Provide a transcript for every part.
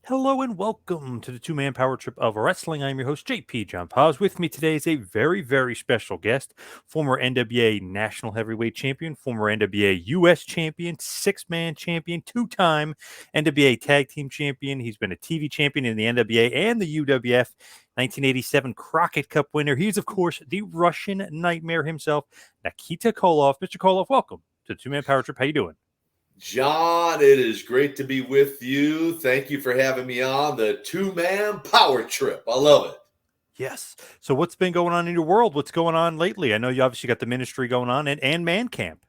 Hello and welcome to the two-man power trip of wrestling. I'm your host, JP John Paz. With me today is a very, very special guest, former NWA National Heavyweight Champion, former NWA US Champion, six-man champion, two-time NWA Tag Team Champion. He's been a TV champion in the NWA and the UWF, 1987 Crockett Cup winner. He's, of course, the Russian Nightmare himself, Nikita Koloff. Mr. Koloff, welcome to the two-man power trip. How you doing? John, it is great to be with you. Thank you for having me on the two-man power trip. I love it. Yes. So what's been going on in your world? What's going on lately? I know you obviously got the ministry going on and Man Camp.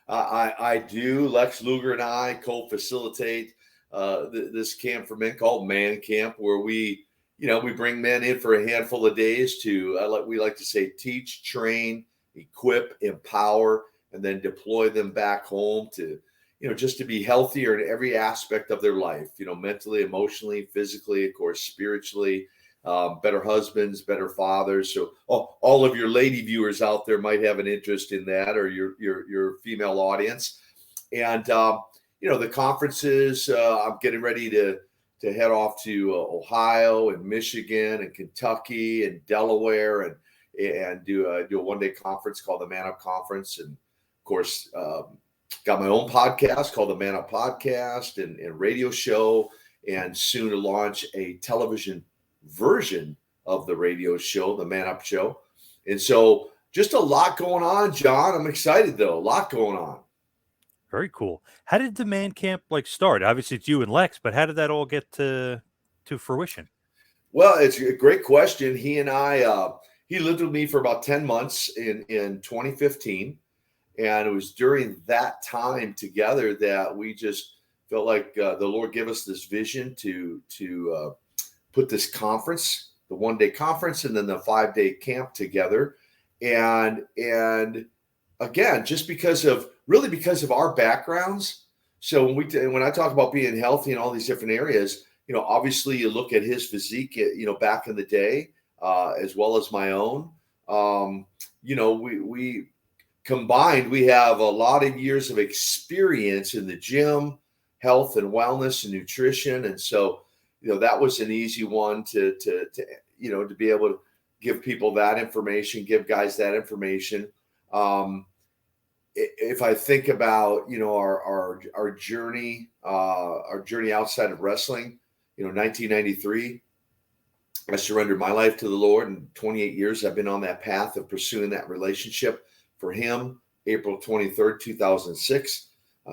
I do. Lex Luger and I co-facilitate this camp for men called Man Camp, where we bring men in for a handful of days to we like to say teach, train, equip, empower, and then deploy them back home to just to be healthier in every aspect of their life. Mentally, emotionally, physically, of course, spiritually. Better husbands, better fathers. So all of your lady viewers out there might have an interest in that, or your female audience. And the conferences. I'm getting ready to head off to Ohio and Michigan and Kentucky and Delaware and do a one-day conference called the Man Up Conference. And of course, got my own podcast called the Man Up Podcast and radio show, and soon to launch a television version of the radio show, the Man Up Show. And so just a lot going on, John. I'm excited though. A lot going on. Very cool. How did the Man Camp start? Obviously it's you and Lex, but how did that all get to fruition? Well, it's a great question. He and I, he lived with me for about 10 months in 2015. And it was during that time together that we just felt like the Lord gave us this vision to put this conference, the one-day conference, and then the 5-day camp together. And again, just because of our backgrounds. So when I talk about being healthy in all these different areas, obviously you look at his physique, back in the day, as well as my own. We combined, we have a lot of years of experience in the gym, health and wellness and nutrition. And so, that was an easy one to be able to give people that information, give guys that information. If I think about, our journey outside of wrestling, 1993, I surrendered my life to the Lord, and 28 years I've been on that path of pursuing that relationship. For him, April 23rd, 2006,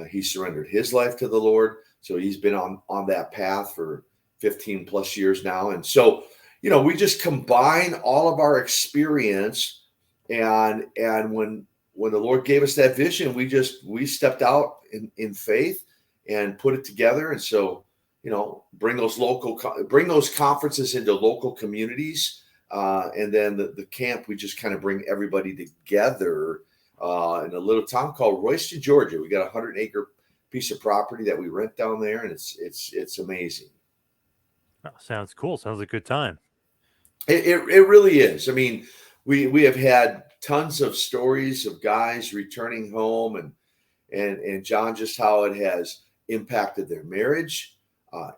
he surrendered his life to the Lord. So he's been on that path for 15 plus years now. And so, we just combine all of our experience, and when the Lord gave us that vision, we stepped out in faith and put it together. And so, bring those conferences into local communities. And then the camp, we just kind of bring everybody together in a little town called Royston, Georgia. We got a 100-acre piece of property that we rent down there, and it's amazing. Oh, sounds cool. Sounds like a good time. It really is. I mean, we have had tons of stories of guys returning home, and John, just how it has impacted their marriage,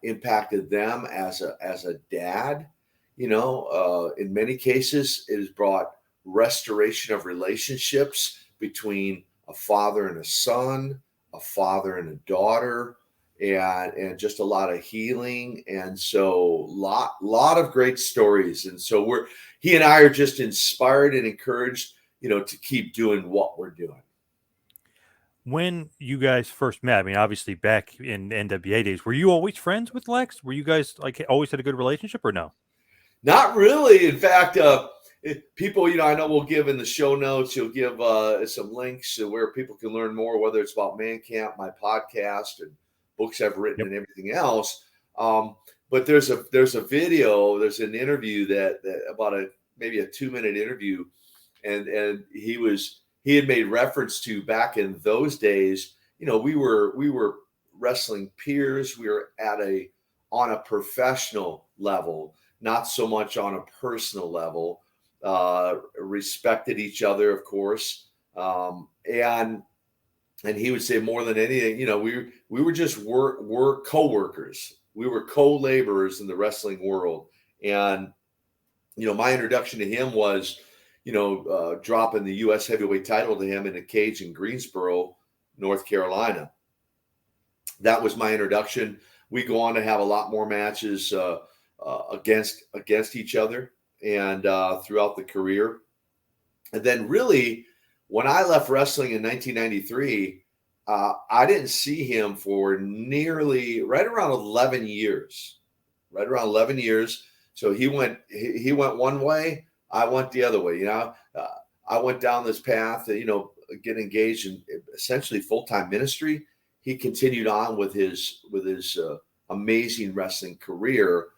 impacted them as a dad. In many cases, it has brought restoration of relationships between a father and a son, a father and a daughter, and just a lot of healing. And so lot of great stories. And so he and I are just inspired and encouraged, to keep doing what we're doing. When you guys first met, I mean, obviously back in NWA days, were you always friends with Lex? Were you guys always had a good relationship, or no? Not really. In fact, people, I know we'll give in the show notes, you'll give some links to where people can learn more, whether it's about Man Camp, my podcast, and books I've written, and everything else. But there's a video, there's an interview that about maybe a 2-minute interview, and he had made reference to back in those days. We were wrestling peers. We were on a professional level, not so much on a personal level. Respected each other, of course, and he would say more than anything, we were just work co-workers, We were co-laborers in the wrestling world. And, my introduction to him was, dropping the U.S. heavyweight title to him in a cage in Greensboro, North Carolina. That was my introduction. We go on to have a lot more matches against each other and throughout the career. And then really, when I left wrestling in 1993, I didn't see him for nearly right around 11 years. Right around 11 years. So he went one way, I went the other way. I went down this path, get engaged in essentially full-time ministry. He continued on with his amazing wrestling career.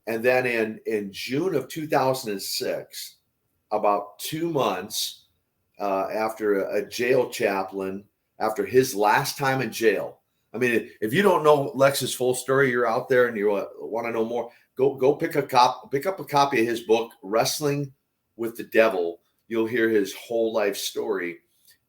And then in June of 2006, about 2 months after a jail chaplain, after his last time in jail. I mean, if you don't know Lex's full story, you're out there and you want to know more, go pick up a copy of his book, Wrestling with the Devil. You'll hear his whole life story.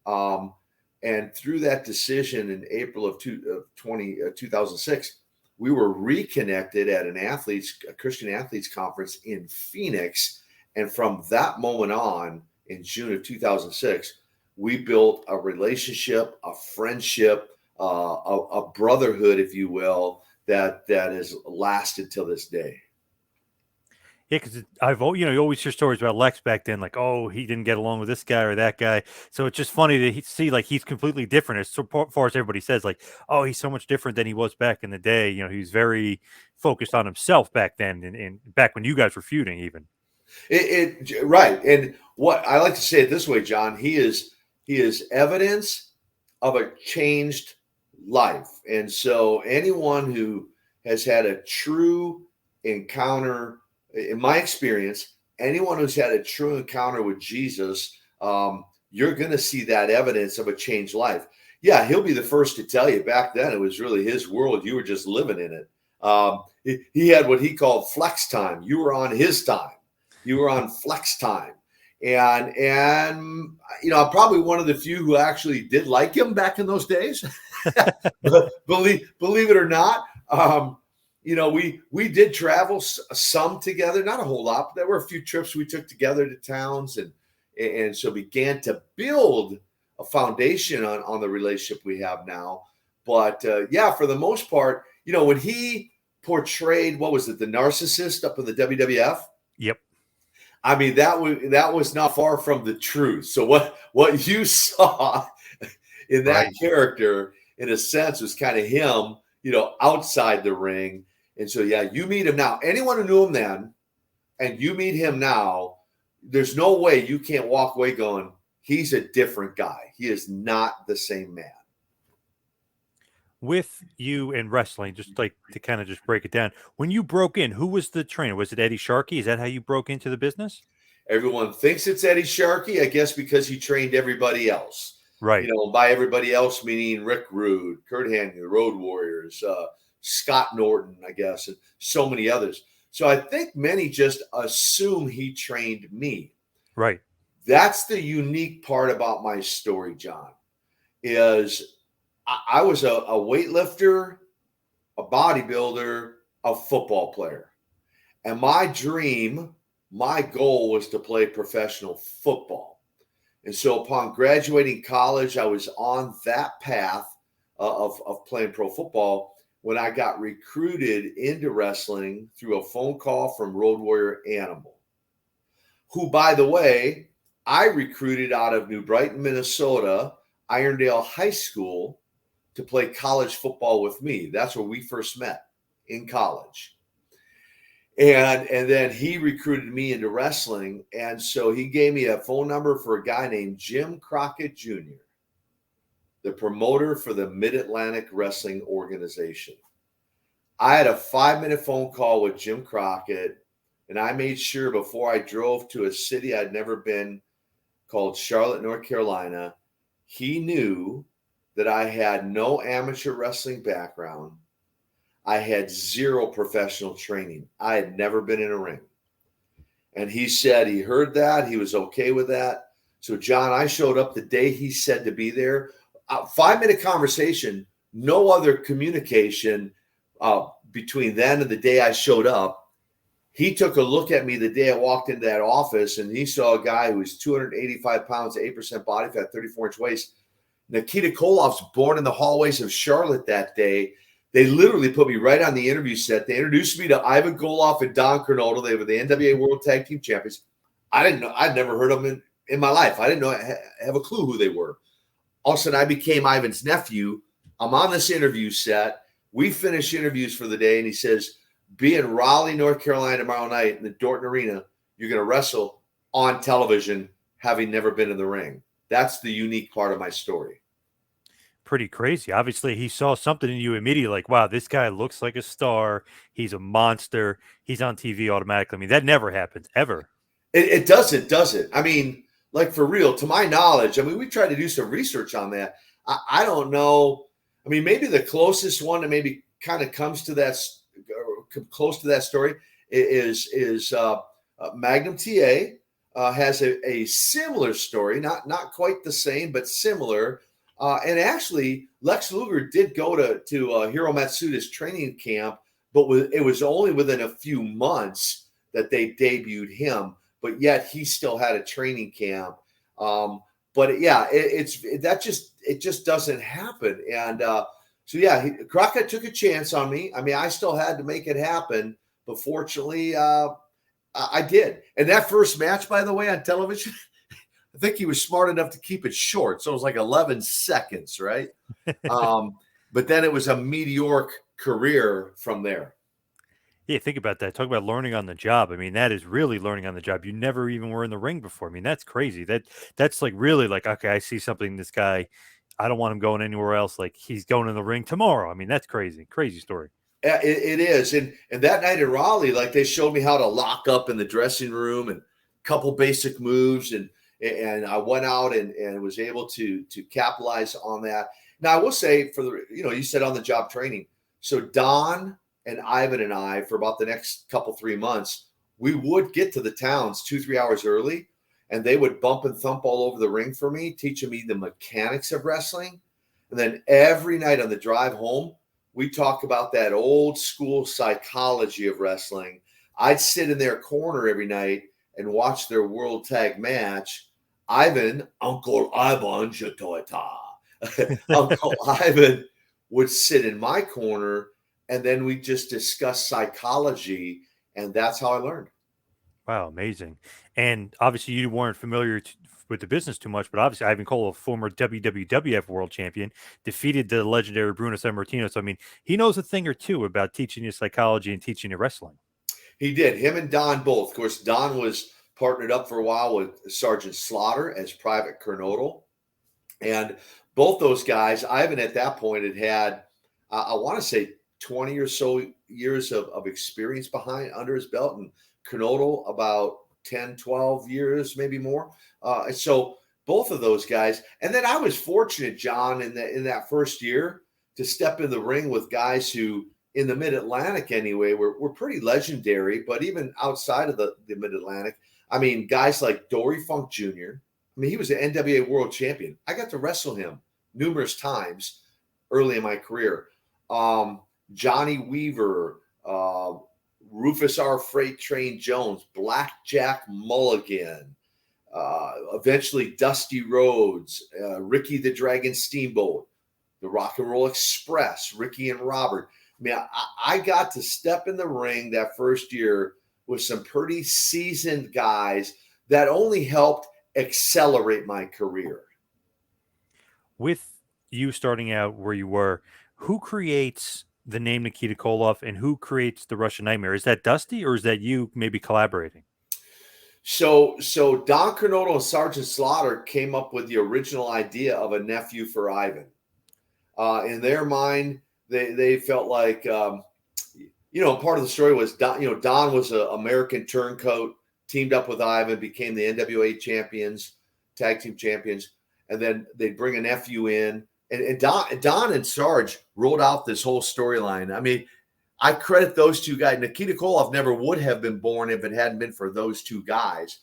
And through that decision in April of 2006, we were reconnected at a Christian athletes conference in Phoenix. And from that moment on, in June of 2006, we built a relationship, a friendship, a brotherhood, if you will, that has lasted till this day. Yeah, because you always hear stories about Lex back then, like, oh, he didn't get along with this guy or that guy. So it's just funny to see like he's completely different as far as everybody says, like, oh, he's so much different than he was back in the day. He was very focused on himself back then, and back when you guys were feuding, even. Right, and what I like to say it this way, John, he is evidence of a changed life, and so anyone who has had a true encounter. In my experience, anyone who's had a true encounter with Jesus, you're going to see that evidence of a changed life. Yeah, he'll be the first to tell you back then it was really his world. You were just living in it. He had what he called flex time. You were on his time. You were on flex time. And I'm probably one of the few who actually did like him back in those days. But believe it or not, we did travel some together, not a whole lot, but there were a few trips we took together to towns, and so began to build a foundation on the relationship we have now. But for the most part, when he portrayed, what was it, the narcissist up in the WWF? Yep. I mean, that was not far from the truth. So what you saw in that character, in a sense, was kind of him, outside the ring. And so, you meet him now. Anyone who knew him then and you meet him now, there's no way you can't walk away going, he's a different guy. He is not the same man. With you in wrestling, just like to kind of just break it down, when you broke in, who was the trainer? Was it Eddie Sharkey? Is that how you broke into the business? Everyone thinks it's Eddie Sharkey, I guess, because he trained everybody else. Right. By everybody else, meaning Rick Rude, Kurt Hennig, the Road Warriors, Scott Norton, I guess, and so many others. So I think many just assume he trained me. Right. That's the unique part about my story, John, is I was a weightlifter, a bodybuilder, a football player. And my dream, my goal was to play professional football. And so upon graduating college, I was on that path of playing pro football when I got recruited into wrestling through a phone call from Road Warrior Animal, who, by the way, I recruited out of New Brighton, Minnesota, Irondale High School, to play college football with me. That's where we first met, in college. And then he recruited me into wrestling. And so he gave me a phone number for a guy named Jim Crockett Jr., the promoter for the Mid-Atlantic Wrestling Organization. I had a 5-minute phone call with Jim Crockett, and I made sure before I drove to a city I'd never been called Charlotte, North Carolina, he knew that I had no amateur wrestling background. I had zero professional training. I had never been in a ring. And he said he heard that. He was okay with that. So, John, I showed up the day he said to be there. 5-minute conversation, no other communication. between then and the day I showed up, he took a look at me the day I walked into that office, and he saw a guy who was 285 pounds, 8% body fat, 34-inch waist. Nikita Koloff's born in the hallways of Charlotte that day. They literally put me right on the interview set. They introduced me to Ivan Koloff and Don Kernodle. They were the NWA World Tag Team Champions. I didn't know. I'd never heard of them in my life. I didn't know. Have a clue who they were. All of a sudden, I became Ivan's nephew. I'm on this interview set. We finish interviews for the day, and he says, be in Raleigh, North Carolina tomorrow night in the Dorton Arena. You're going to wrestle on television, having never been in the ring. That's the unique part of my story. Pretty crazy. Obviously, he saw something in you immediately, like, wow, this guy looks like a star. He's a monster. He's on TV automatically. I mean, that never happens, ever. It doesn't, does it? I mean, like, for real, to my knowledge, I mean, we tried to do some research on that. I don't know. I mean, maybe the closest one that maybe kind of comes to that, close to that story is Magnum TA has a similar story, not quite the same, but similar. And actually, Lex Luger did go to Hiro Matsuda's training camp, but it was only within a few months that they debuted him. But yet he still had a training camp. But yeah, it just doesn't happen. And so yeah, Crockett took a chance on me. I mean, I still had to make it happen, but fortunately, I did. And that first match, by the way, on television. I think he was smart enough to keep it short. So it was like 11 seconds, right? But then it was a meteoric career from there. Yeah, think about that. Talk about learning on the job. I mean, that is really learning on the job. You never even were in the ring before. I mean, that's crazy. That's like really like, okay, I see something in this guy. I don't want him going anywhere else. Like, he's going in the ring tomorrow. I mean, that's crazy. Crazy story. Yeah, it is. And that night in Raleigh, like, they showed me how to lock up in the dressing room and a couple basic moves, and I went out and was able to capitalize on that. Now, I will say, for the, you said on the job training. So Don and Ivan and I, for about the next couple 3 months, we would get to the towns 2-3 hours early, and they would bump and thump all over the ring for me, teaching me the mechanics of wrestling. And then every night on the drive home, we talk about that old school psychology of wrestling. I'd sit in their corner every night and watch their world tag match. Ivan, Uncle Ivan Jatoita, Uncle Ivan would sit in my corner, and then we just discuss psychology, and that's how I learned. Wow, amazing. And obviously, you weren't familiar with the business too much, but obviously, Ivan Koloff, former WWF World Champion, defeated the legendary Bruno Sammartino. So, I mean, he knows a thing or two about teaching you psychology and teaching you wrestling. He did. Him and Don both. Of course, Don was partnered up for a while with Sergeant Slaughter as Private Kernodle. And both those guys, Ivan at that point had I want to say 20 or so years of experience under his belt, and Kernodle about 10, 12 years, maybe more. And so both of those guys. And then I was fortunate, John, in that first year to step in the ring with guys who, in the Mid-Atlantic anyway, were pretty legendary, but even outside of the Mid-Atlantic, I mean, guys like Dory Funk Jr. I mean, he was an NWA World Champion. I got to wrestle him numerous times early in my career. Johnny Weaver, Rufus R. Freight Train Jones, Blackjack Mulligan, eventually Dusty Rhodes, Ricky the Dragon Steamboat, the Rock and Roll Express, Ricky and Robert. I mean, I got to step in the ring that first year with some pretty seasoned guys that only helped accelerate my career. With you starting out where you were, who creates the name Nikita Koloff and who creates the Russian Nightmare? Is that Dusty, or is that you maybe collaborating? So Don Kernodle and Sergeant Slaughter came up with the original idea of a nephew for Ivan. In their mind, they felt like, part of the story was Don, Don was an American turncoat, teamed up with Ivan, became the NWA champions, tag team champions, and then they'd bring a nephew in. And Don and Sarge rolled out this whole storyline. I mean, I credit those two guys. Nikita Koloff never would have been born if it hadn't been for those two guys.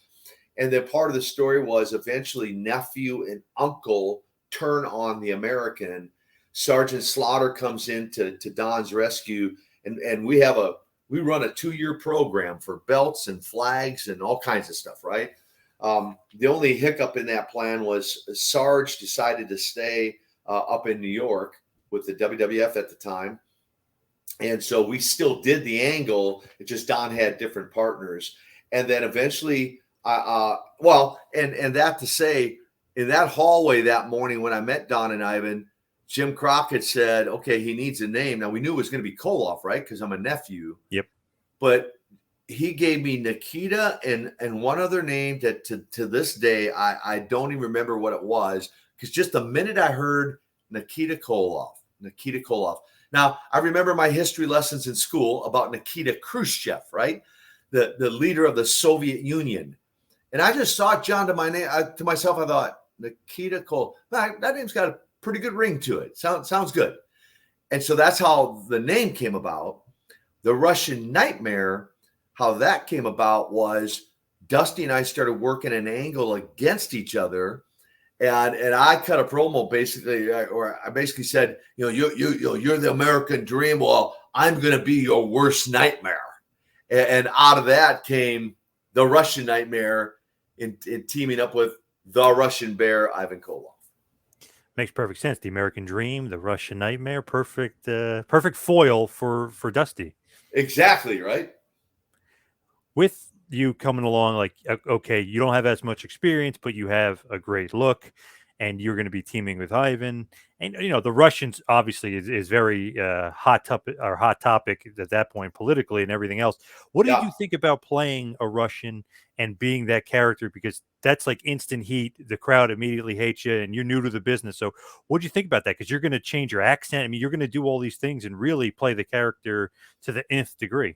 And then part of the story was eventually nephew and uncle turn on the American. Sergeant Slaughter comes in to Don's rescue and we run a 2-year program for belts and flags and all kinds of stuff, right? The only hiccup in that plan was Sarge decided to stay up in New York with the WWF at the time. And so we still did the angle. It just Don had different partners. And then eventually, and that to say, in that hallway that morning when I met Don and Ivan, Jim Crockett said, okay, he needs a name. Now we knew it was going to be Koloff, right? Because I'm a nephew. Yep. But he gave me Nikita and one other name that to this day, I don't even remember what it was. Because just the minute I heard Nikita Koloff. Now, I remember my history lessons in school about Nikita Khrushchev, right? The leader of the Soviet Union. And I just thought, John, to myself, I thought, Nikita Koloff, that name's got a pretty good ring to it. Sounds good. And so that's how the name came about. The Russian Nightmare, how that came about was Dusty and I started working an angle against each other. And I cut a promo basically, or I basically said, you're the American dream. Well, I'm going to be your worst nightmare. And out of that came the Russian Nightmare in teaming up with the Russian Bear, Ivan Koloff. Makes perfect sense. The American Dream, the Russian Nightmare, perfect foil for Dusty. Exactly, right? With you coming along, like, okay, you don't have as much experience, but you have a great look, and you're going to be teaming with Ivan. And the Russians obviously is very hot topic at that point politically and everything else. What did you think about playing a Russian and being that character? Because that's like instant heat. The crowd immediately hates you, and you're new to the business. So what do you think about that? Because you're going to change your accent. I mean, you're going to do all these things and really play the character to the nth degree.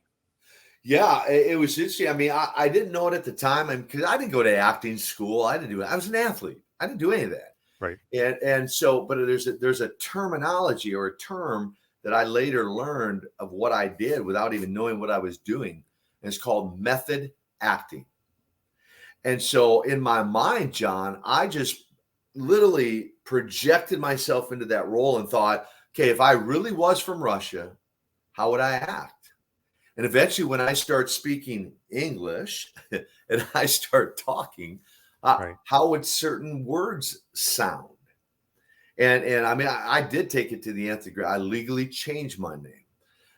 Yeah, it was interesting. I mean, I didn't know it at the time, because I didn't go to acting school. I didn't do it. I was an athlete. I didn't do any of that. Right. And so, but there's a terminology or a term that I later learned of what I did without even knowing what I was doing. And it's called method acting. And so in my mind, John, I just literally projected myself into that role and thought, okay, if I really was from Russia, how would I act? And eventually when I start speaking English and I start talking, how would certain words sound? And I mean, I did take it to the nth degree. I legally changed my name.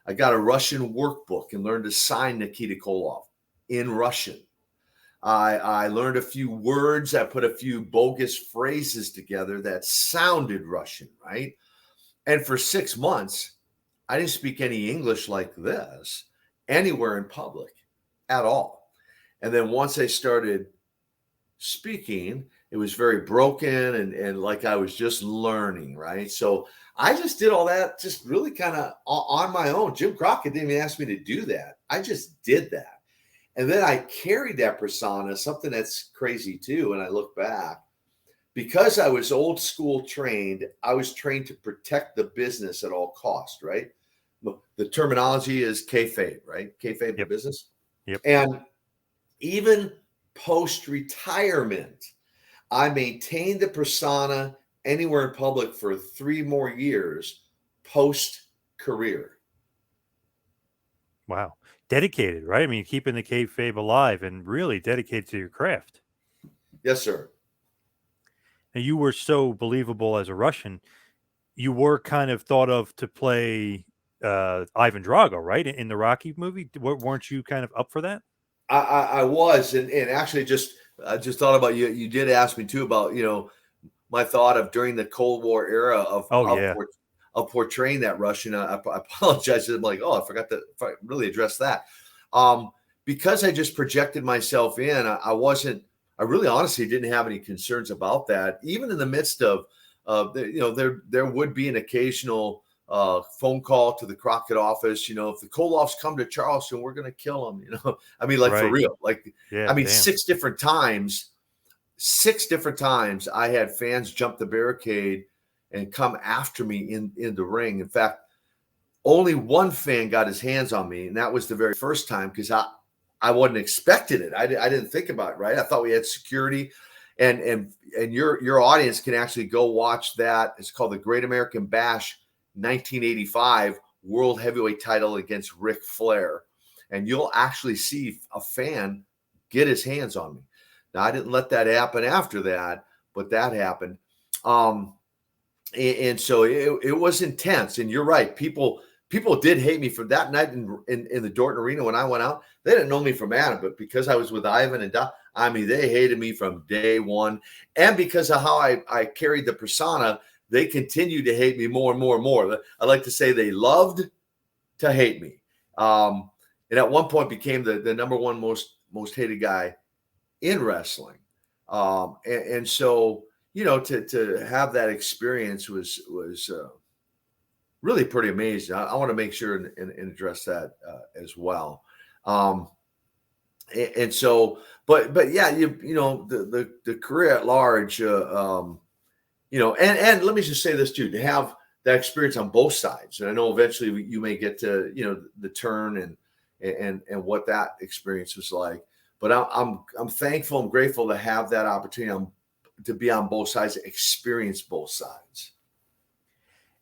I got a Russian workbook and learned to sign Nikita Koloff in Russian. I learned a few words. I put a few bogus phrases together that sounded Russian, right? And for 6 months, I didn't speak any English like this anywhere in public at all. And then once I started speaking, it was very broken and like I was just learning, right? So I just did all that just really kind of on my own. Jim Crockett didn't even ask me to do that. I just did that. And then I carried that persona, something that's crazy too. When I look back, because I was old school trained, I was trained to protect the business at all costs, right? The terminology is kayfabe, right? Kayfabe the business. Yep. And even post-retirement, I maintained the persona anywhere in public for 3 more years post-career. Wow. Dedicated, right? I mean, keeping the kayfabe alive and really dedicated to your craft. Yes, sir. And you were so believable as a Russian. You were kind of thought of to play Ivan Drago, right? In the Rocky movie. Weren't you kind of up for that? I was, and actually I just thought about you. You did ask me too about, my thought of during the Cold War era of portraying that Russian. I apologize. I'm like, I forgot to really address that. Because I just projected myself in, I really honestly didn't have any concerns about that. Even in the midst of, there would be an occasional phone call to the Crockett office. If the Koloffs come to Charleston, we're going to kill them. I mean, like for real, damn. 6 different times I had fans jump the barricade and come after me in the ring. In fact, only one fan got his hands on me, and that was the very first time because I wasn't expecting it. I didn't think about it, right? I thought we had security, and your audience can actually go watch that. It's called the Great American Bash 1985 world heavyweight title against Ric Flair. And you'll actually see a fan get his hands on me. Now, I didn't let that happen after that, but that happened. And so it was intense. And you're right. People did hate me for that night in the Dorton Arena when I went out. They didn't know me from Adam, but because I was with Ivan and Doc, I mean, they hated me from day one. And because of how I carried the persona, they continued to hate me more and more and more. I like to say they loved to hate me. And at one point became the number one most hated guy in wrestling. And so, you know, to have that experience was really pretty amazing. I want to make sure and address that as well. And so, but yeah, you know, the career at large, you know, and let me just say this too, to have that experience on both sides. And I know eventually you may get to, you know, the turn and what that experience was like. But I'm thankful and grateful to have that opportunity to be on both sides, experience both sides.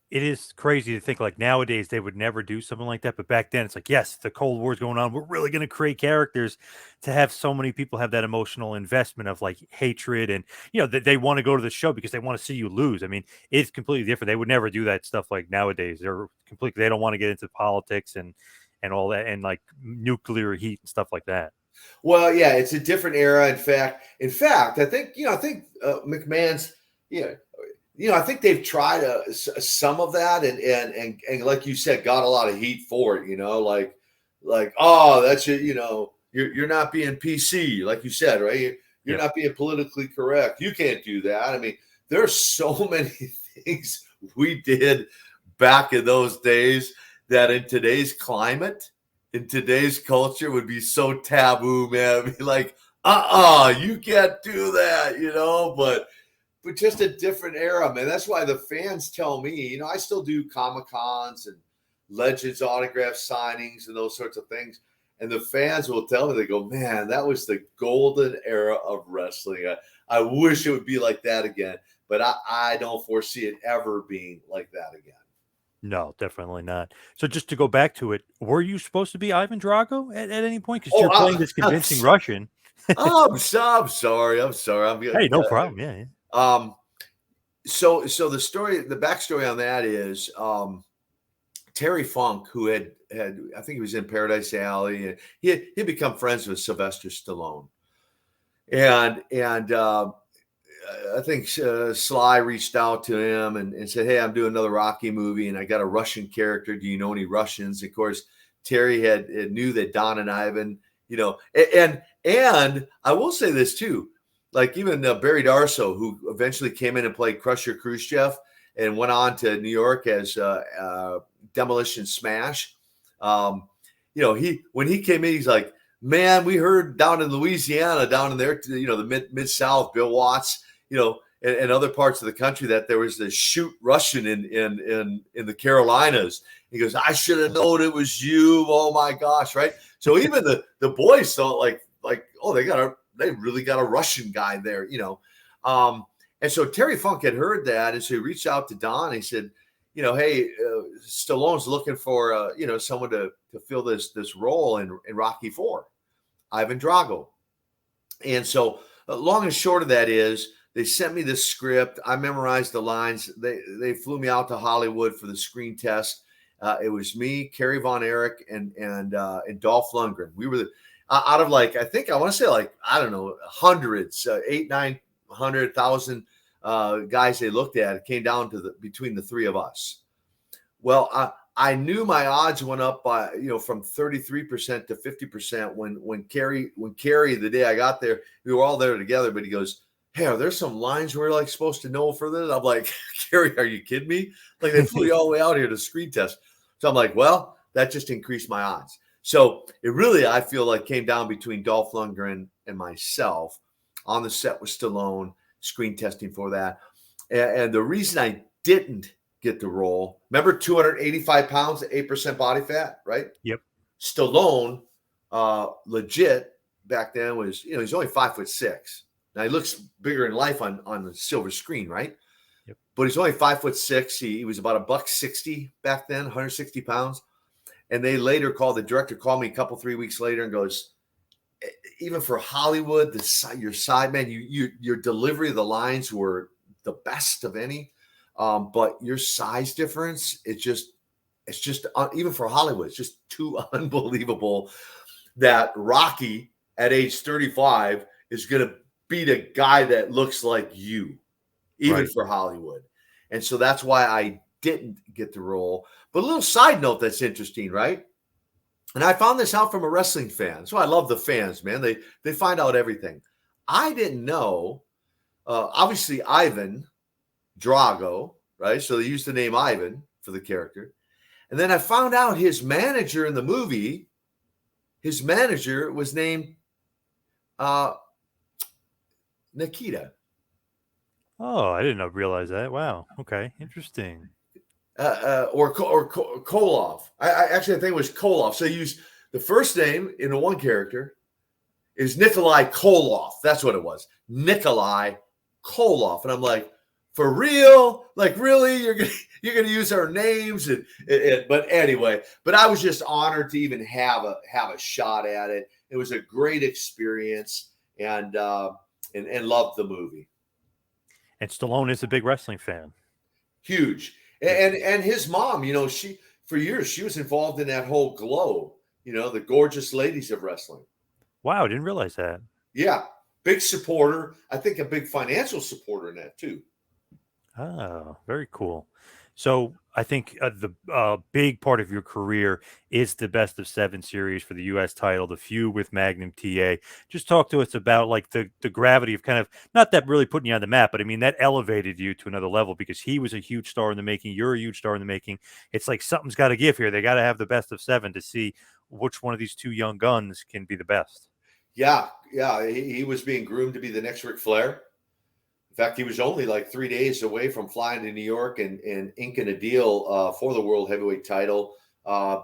It is crazy to think like nowadays they would never do something like that. But back then it's like, yes, the Cold War's going on. We're really going to create characters. To have so many people have that emotional investment of like hatred and, you know, they want to go to the show because they want to see you lose. I mean, it's completely different. They would never do that stuff like nowadays. They don't want to get into politics and all that and like nuclear heat and stuff like that. Well, yeah, it's a different era. In fact, I think McMahon's, I think they've tried some of that, and like you said, got a lot of heat for it. You know, like oh, that's you're not being PC, like you said, right? You're not being politically correct. You can't do that. I mean, there's so many things we did back in those days that in today's climate, in today's culture would be so taboo, man. I'd be like, you can't do that, you know, but just a different era, man. That's why the fans tell me, you know, I still do Comic-Cons and Legends autograph signings and those sorts of things. And the fans will tell me, they go, man, that was the golden era of wrestling. I wish it would be like that again, but I don't foresee it ever being like that again. No, definitely not. So just to go back to it, were you supposed to be Ivan Drago at any point? Because you're playing this convincing Russian. I'm sorry. Hey, no problem. Yeah. So the backstory on that is Terry Funk, who had I think he was in Paradise Alley, and he'd become friends with Sylvester Stallone, and I think Sly reached out to him and said, hey, I'm doing another Rocky movie and I got a Russian character. Do you know any Russians? Of course, Terry had knew that Don and Ivan, you know, and I will say this too, like even Barry Darso, who eventually came in and played Crusher Khrushchev and went on to New York as Demolition Smash. You know, when he came in, he's like, man, we heard down in Louisiana, down in there, you know, the mid-South, Bill Watts, you know, and other parts of the country that there was this shoot Russian in the Carolinas. He goes, I should have known it was you. Oh my gosh, right? So even the boys thought like, oh, they really got a Russian guy there, you know. And so Terry Funk had heard that, and so he reached out to Don. He said, you know, hey, Stallone's looking for you know, someone to fill this role in Rocky IV, Ivan Drago. And so long and short of that is, they sent me this script. I memorized the lines. They flew me out to Hollywood for the screen test. It was me, Kerry Von Erich, and Dolph Lundgren. We were out of like, I think I want to say like, I don't know, hundreds, 800,000 guys they looked at. It came down to between the three of us. Well, I knew my odds went up by, you know, from 33% to 50% when Kerry, the day I got there, we were all there together, but he goes, hey, are there some lines we're like supposed to know for this? I'm like, Kerry, are you kidding me? Like they flew you all the way out here to screen test. So I'm like, well, that just increased my odds. So it really, I feel like came down between Dolph Lundgren and myself on the set with Stallone, screen testing for that. And the reason I didn't get the role, remember 285 pounds, 8% body fat, right? Yep. Stallone, legit back then was, you know, he's only 5'6". Now he looks bigger in life on the silver screen, right? but he's only 5'6". He was about $160 back then, 160 pounds. And they later the director called me a couple, 3 weeks later and goes, even for Hollywood, your side man, your delivery of the lines were the best of any. But your size difference, it's just even for Hollywood, it's just too unbelievable that Rocky at age 35 is going to beat a guy that looks like you, even for Hollywood. And so that's why I didn't get the role. But a little side note that's interesting, right? And I found this out from a wrestling fan. So I love the fans, man. They find out everything. I didn't know, obviously, Ivan Drago, right? So they used the name Ivan for the character. And then I found out his manager in the movie, his manager was named Nikita. Oh, I didn't realize that. Wow. Okay. Interesting. Or Koloff. I think it was Koloff. So they used the first name in the one character is Nikolai Koloff. That's what it was. Nikolai Koloff. And I'm like, for real? Like, really? You're gonna use our names? But anyway, but I was just honored to even have a shot at it. It was a great experience, and loved the movie. And Stallone is a big wrestling fan. Huge. And his mom, she for years she was involved in that whole Glow, the Gorgeous Ladies of Wrestling. Wow, I didn't realize that. Yeah, big supporter. I think a big financial supporter in that too. Oh, very cool. So I think the big part of your career is the Best of 7 series for the U.S. title, the feud with Magnum TA. Just talk to us about like the gravity of kind of, not that really putting you on the map, but I mean, that elevated you to another level because he was a huge star in the making. You're a huge star in the making. It's like something's got to give here. They got to have the Best of 7 to see which one of these two young guns can be the best. Yeah. He was being groomed to be the next Ric Flair. In fact, he was only like 3 days away from flying to New York and inking a deal for the World Heavyweight title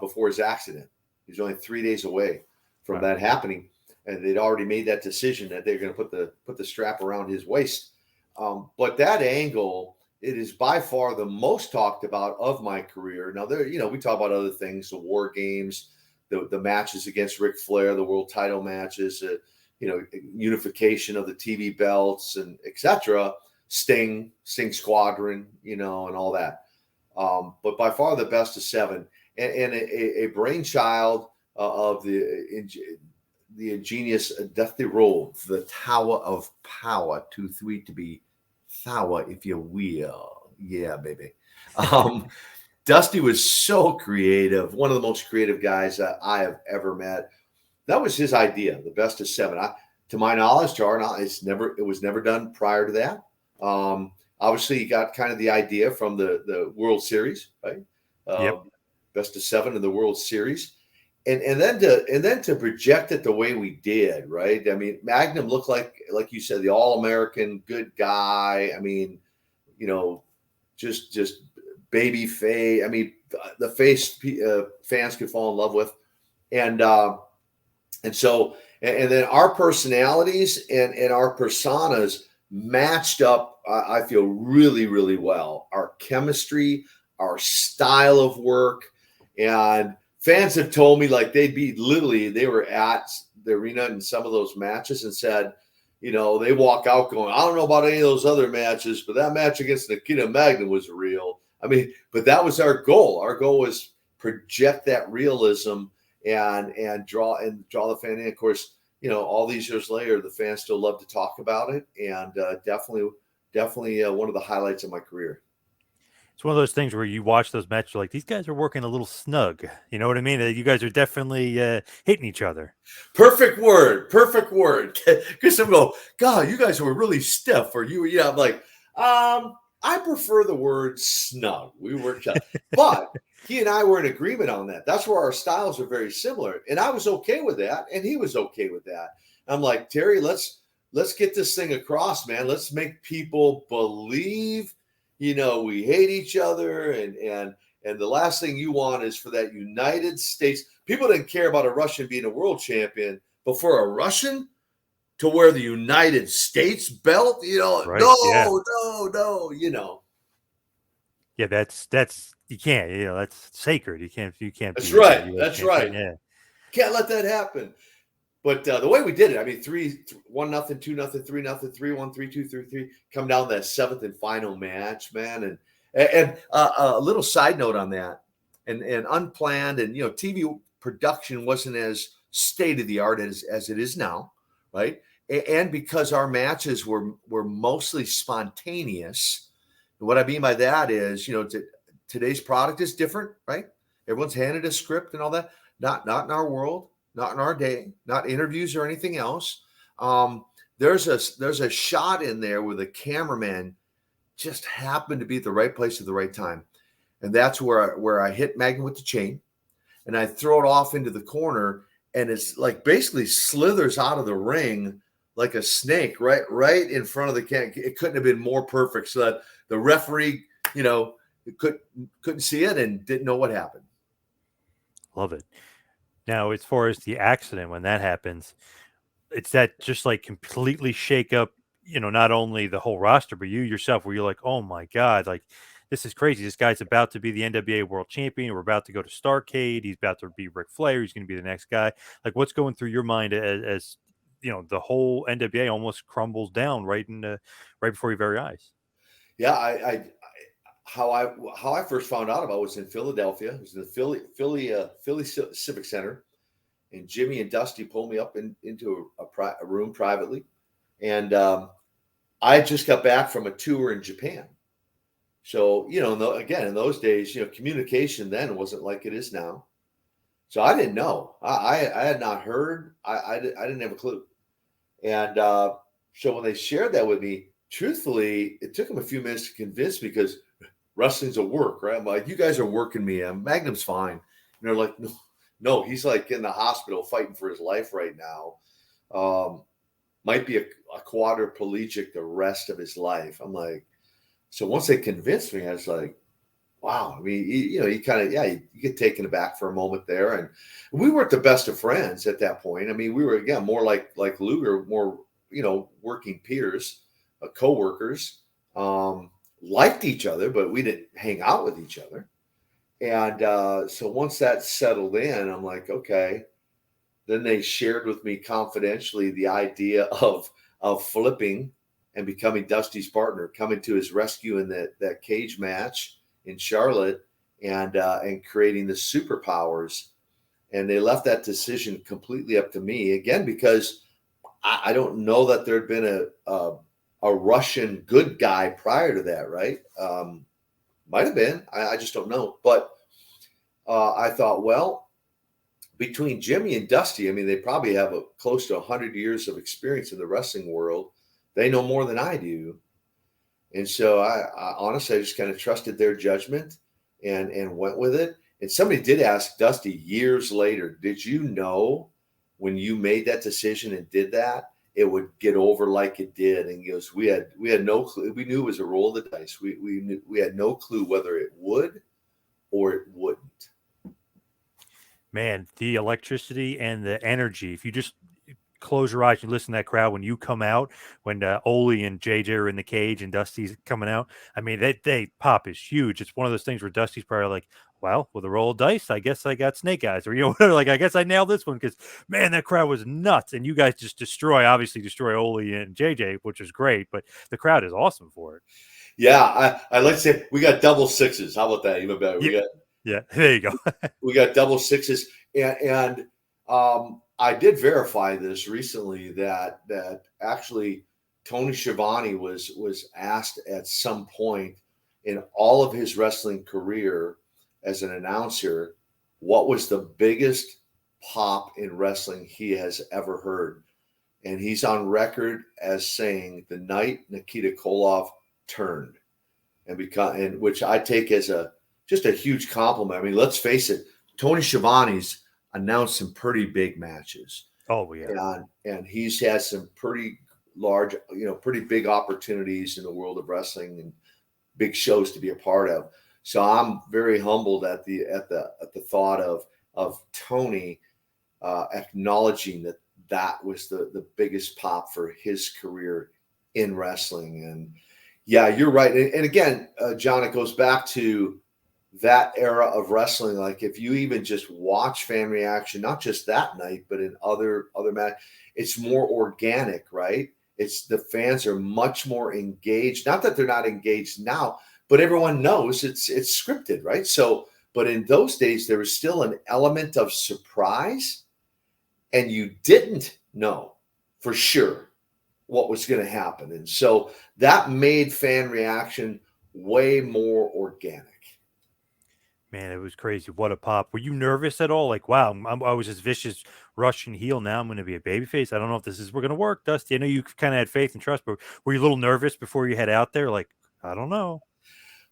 before his accident. He was only 3 days away from that happening, and they'd already made that decision that they're going to put the strap around his waist. But that angle, it is by far the most talked about of my career. Now, we talk about other things, the War Games, the matches against Ric Flair, the world title matches. Unification of the TV belts and etc. Sting Squadron, and all that. But by far the Best of 7, and a brainchild of the ingenious Dusty Rhodes, the Tower of Power, too sweet to be sour, if you will. Yeah, baby. Dusty was so creative, one of the most creative guys that I have ever met. That was his idea, the Best of 7. To my knowledge, to our knowledge, it was never done prior to that. Obviously, he got kind of the idea from the World Series, right? Best of 7 in the World Series, and then to project it the way we did, right? I mean, Magnum looked like you said, the all-American good guy. I mean, just Babyface. I mean, the face fans could fall in love with, and then our personalities and our personas matched up, I feel, really, really well. Our chemistry, our style of work, and fans have told me like they were at the arena in some of those matches and said, they walk out going, I don't know about any of those other matches, but that match against Nikita Magnum was real. I mean, but that was our goal. Our goal was project that realism and draw the fan in. Of course, all these years later, the fans still love to talk about it, and definitely one of the highlights of my career. It's one of those things where you watch those matches, like these guys are working a little snug. You know what I mean? You guys are definitely hitting each other. Perfect word. Because some go, God, you guys were really stiff, or I'm like, I prefer the word snug. We worked out, but he and I were in agreement on that. That's where our styles are very similar. And I was okay with that. And he was okay with that. I'm like, Terry, let's get this thing across, man. Let's make people believe, we hate each other. And the last thing you want is for that United States. People didn't care about a Russian being a world champion, but for a Russian to wear the United States belt, right, no. Yeah, that's you can't, that's sacred. You can't That's be a right. U.S. That's champion. right. Yeah. Can't let that happen. But the way we did it, I mean, 1-0, 2-0, 3-0, 3-1, 3-2, 3-3, come down that seventh and final match, man. And a little side note on that, and unplanned, and TV production wasn't as state of the art as it is now, right? And because our matches were mostly spontaneous. What I mean by that is, today's product is different, right? Everyone's handed a script and all that. Not in our world, not in our day, not interviews or anything else. There's a shot in there where the cameraman just happened to be at the right place at the right time, and that's where I hit Magnum with the chain, and I throw it off into the corner, and it's like basically slithers out of the ring like a snake, right in front of the can. It couldn't have been more perfect, so that the referee, couldn't see it and didn't know what happened. Love it. Now, as far as the accident, when that happens, it's that just like completely shake up, not only the whole roster, but you yourself, where you're like, oh my God, like this is crazy. This guy's about to be the NWA world champion. We're about to go to Starcade. He's about to be Ric Flair. He's going to be the next guy. Like, what's going through your mind as the whole NWA almost crumbles down right before your very eyes? Yeah, how I first found out about it was in Philadelphia. It was in the Philly Civic Center, and Jimmy and Dusty pulled me up into a room privately, and I just got back from a tour in Japan. So again, in those days, communication then wasn't like it is now. So I didn't know. I had not heard. I didn't have a clue. And so when they shared that with me, truthfully, it took them a few minutes to convince me, because wrestling's a work, right? I'm like, you guys are working me. Magnum's fine. And they're like, no, he's like in the hospital fighting for his life right now. Might be a quadriplegic the rest of his life. I'm like, so once they convinced me, I was like, wow. I mean, you kind of, you get taken aback for a moment there. And we weren't the best of friends at that point. I mean, we were, again, more like Luger, more, working peers, co-workers, liked each other, but we didn't hang out with each other. And so once that settled in, I'm like, okay. Then they shared with me confidentially the idea of flipping and becoming Dusty's partner, coming to his rescue in that cage match in Charlotte, and creating the superpowers. And they left that decision completely up to me, again, because I don't know that there'd been a Russian good guy prior to that, right? Might have been. I just don't know. But I thought, well, between Jimmy and Dusty, I mean, they probably have close to 100 years of experience in the wrestling world. They know more than I do. And so I honestly, I just kind of trusted their judgment and went with it. And somebody did ask Dusty years later, did you know when you made that decision and did that, it would get over like it did? And he goes, we had no clue. We knew it was a roll of the dice. We had no clue whether it would or it wouldn't. Man, the electricity and the energy. If you just close your eyes and listen to that crowd when you come out, when Ole and JJ are in the cage and Dusty's coming out, I mean, they pop is huge. It's one of those things where Dusty's probably like, well, with a roll of dice, I guess I got snake eyes, or whatever. Like, I guess I nailed this one, because man, that crowd was nuts, and you guys just obviously destroy Ole and JJ, which is great, but the crowd is awesome for it. Yeah, I like to say we got double sixes. How about that? Even better. Yeah, there you go. We got double sixes, and I did verify this recently that actually Tony Schiavone was asked at some point in all of his wrestling career as an announcer, what was the biggest pop in wrestling he has ever heard, and he's on record as saying the night Nikita Koloff turned, and which I take as just a huge compliment. I mean, let's face it, Tony Schiavone's announced some pretty big matches. Oh, yeah. And he's had some pretty large, pretty big opportunities in the world of wrestling and big shows to be a part of. So I'm very humbled at the thought of Tony acknowledging that was the biggest pop for his career in wrestling. And Yeah, you're right. And again, John, it goes back to that era of wrestling. Like if you even just watch fan reaction, not just that night, but in other matches, it's more organic, right? It's the fans are much more engaged. Not that they're not engaged now, but everyone knows it's scripted, right? So, but in those days, there was still an element of surprise, and you didn't know for sure what was going to happen. And so that made fan reaction way more organic. Man, it was crazy. What a pop. Were you nervous at all? Like, wow, I was this vicious Russian heel. Now I'm going to be a babyface. I don't know if we're going to work, Dusty. I know you kind of had faith and trust, but were you a little nervous before you head out there? Like, I don't know.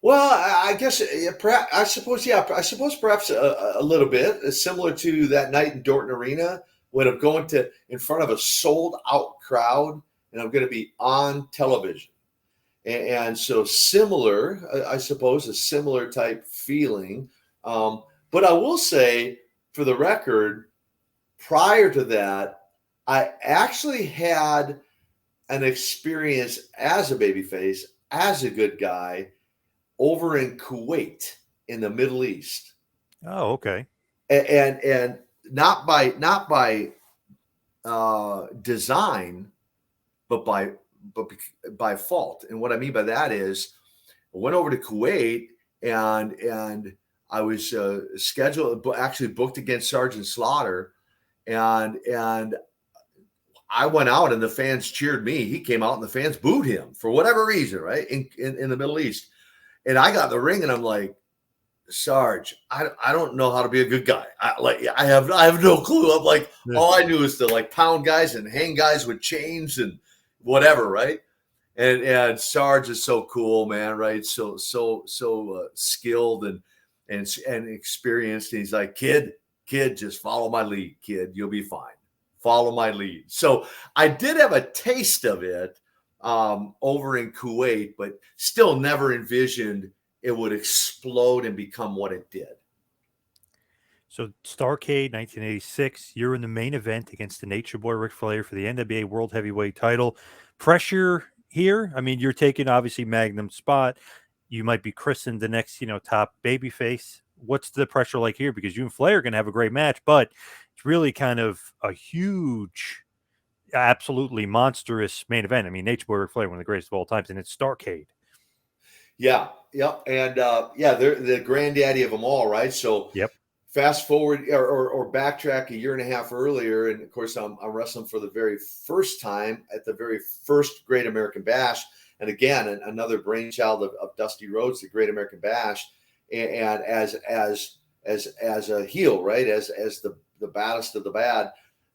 Well, I guess, perhaps, I suppose perhaps a little bit similar to that night in Dorton Arena when I'm going to in front of a sold out crowd and I'm going to be on television. And so similar, I suppose, a similar type feeling. But I will say, for the record, prior to that, I actually had an experience as a babyface, as a good guy, over in Kuwait in the Middle East. Oh, okay. And not by design, but by fault. And what I mean by that is, I went over to Kuwait and I was scheduled, actually booked against Sergeant Slaughter, and I went out and the fans cheered me. He came out and the fans booed him for whatever reason, right? In the Middle East. And I got in the ring and I'm like, Sarge, I don't know how to be a good guy. I have no clue. I'm like, all I knew is to like pound guys and hang guys with chains and whatever, right? And Sarge is so cool, man, right? So skilled and experienced. And he's like, kid, just follow my lead, kid. You'll be fine. Follow my lead. So I did have a taste of it over in Kuwait, but still never envisioned it would explode and become what it did. So Starcade 1986, you're in the main event against the Nature Boy Ric Flair for the NWA World Heavyweight title. Pressure here. I mean, you're taking obviously Magnum's spot. You might be christened the next, top babyface. What's the pressure like here? Because you and Flair are going to have a great match, but it's really kind of a huge, absolutely monstrous main event. I mean, Nature Boy Ric Flair, one of the greatest of all times, and it's Starcade. Yeah, yep, and they're the granddaddy of them all, right? So Yep. Fast forward or backtrack a year and a half earlier, and of course I'm wrestling for the very first time at the very first Great American Bash, and again another brainchild of Dusty Rhodes, the Great American Bash, and as a heel, right, as the baddest of the bad.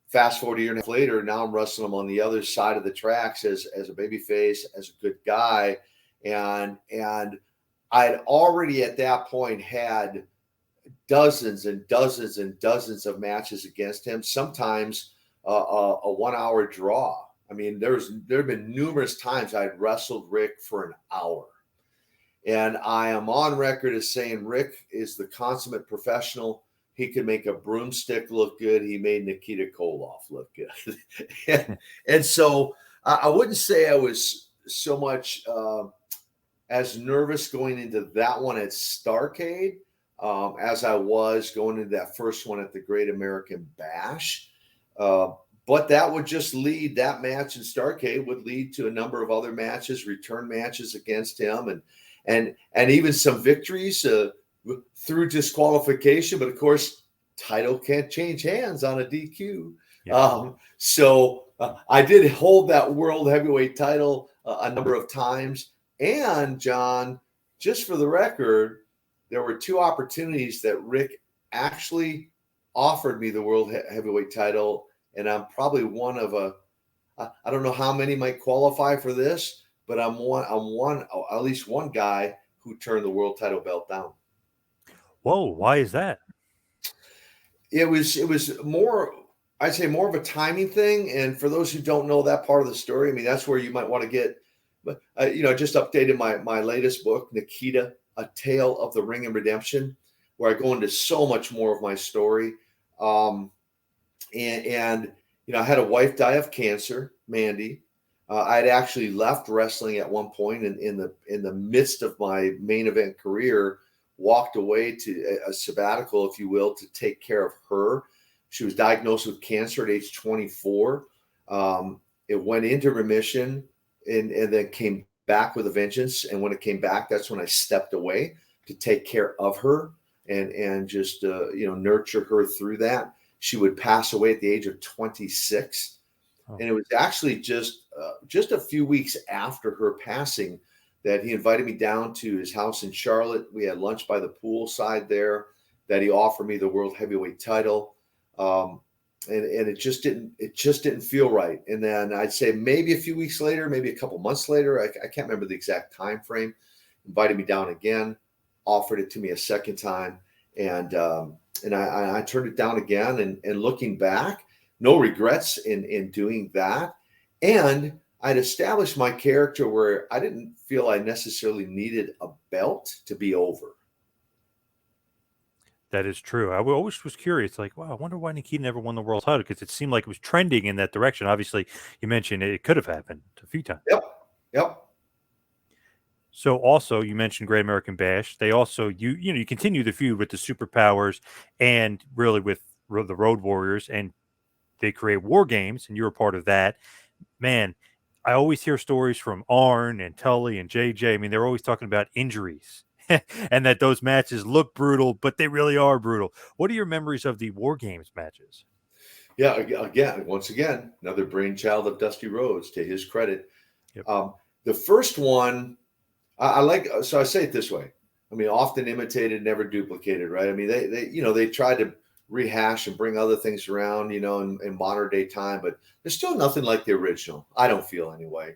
Fast forward a year and a half later, now I'm wrestling him on the other side of the tracks as a babyface, as a good guy, and I had already at that point had dozens and dozens and dozens of matches against him, sometimes a 1 hour draw. I mean, there have been numerous times I'd wrestled Rick for an hour. And I am on record as saying Rick is the consummate professional. He could make a broomstick look good. He made Nikita Koloff look good. and so I wouldn't say I was so much as nervous going into that one at Starcade as I was going into that first one at the Great American Bash. But that would just lead, that match in Starcade would lead to a number of other matches, return matches against him, and even some victories through disqualification. But of course, title can't change hands on a DQ. Yeah. So I did hold that world heavyweight title a number of times. And John, just for the record, there were two opportunities that Rick actually offered me the world heavyweight title. And I'm probably one of I don't know how many might qualify for this, but I'm at least one guy who turned the world title belt down. Whoa, why is that? It was more, I'd say more of a timing thing. And for those who don't know that part of the story, I mean, that's where you might want to get, but I just updated my latest book, Nikita, A Tale of the Ring and Redemption, where I go into so much more of my story. And I had a wife die of cancer, Mandy. I had actually left wrestling at one point, and in the midst of my main event career, walked away to a sabbatical, if you will, to take care of her. She was diagnosed with cancer at age 24. It went into remission and then came back with a vengeance. And when it came back, that's when I stepped away to take care of her and just nurture her through that. She would pass away at the age of 26. And it was actually just a few weeks after her passing that he invited me down to his house in Charlotte. We had lunch by the pool side there, that he offered me the world heavyweight title. And it just didn't feel right. And then I'd say maybe a few weeks later, maybe a couple months later, I can't remember the exact time frame, invited me down again, offered it to me a second time. And I turned it down again. And looking back, no regrets in doing that. And I'd established my character where I didn't feel I necessarily needed a belt to be over. That is true. I always was curious, like, wow, I wonder why Nikita never won the world title, because it seemed like it was trending in that direction. Obviously, you mentioned it could have happened a few times. Yep. So also, you mentioned Great American Bash. They also, you continue the feud with the Superpowers and really with the Road Warriors, and they create War Games, and you were part of that. Man, I always hear stories from Arn and Tully and JJ. I mean, they're always talking about injuries and that those matches look brutal, but they really are brutal. What are your memories of the War Games matches? Yeah, once again, another brainchild of Dusty Rhodes, to his credit. Yep. The first one, I like, so I say it this way. I mean, often imitated, never duplicated, right? I mean, they tried to rehash and bring other things around, in modern day time, but there's still nothing like the original. I don't feel anyway.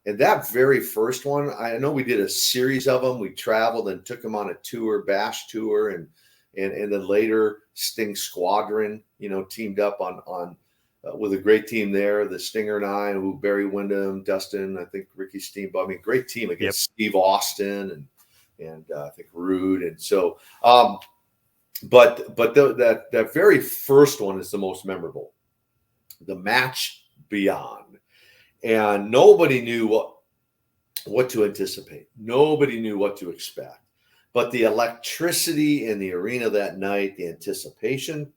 And that very first one, I know we did a series of them. We traveled and took them on a tour, Bash tour, and then later Sting Squadron, teamed up on with a great team there. The Stinger and I, who Barry Windham, Dustin, I think Ricky Steamboat. I mean, great team against Steve Austin and I think Rude. And so, that very first one is the most memorable. The match beyond. And nobody knew what to anticipate. Nobody knew what to expect. But the electricity in the arena that night, the anticipation,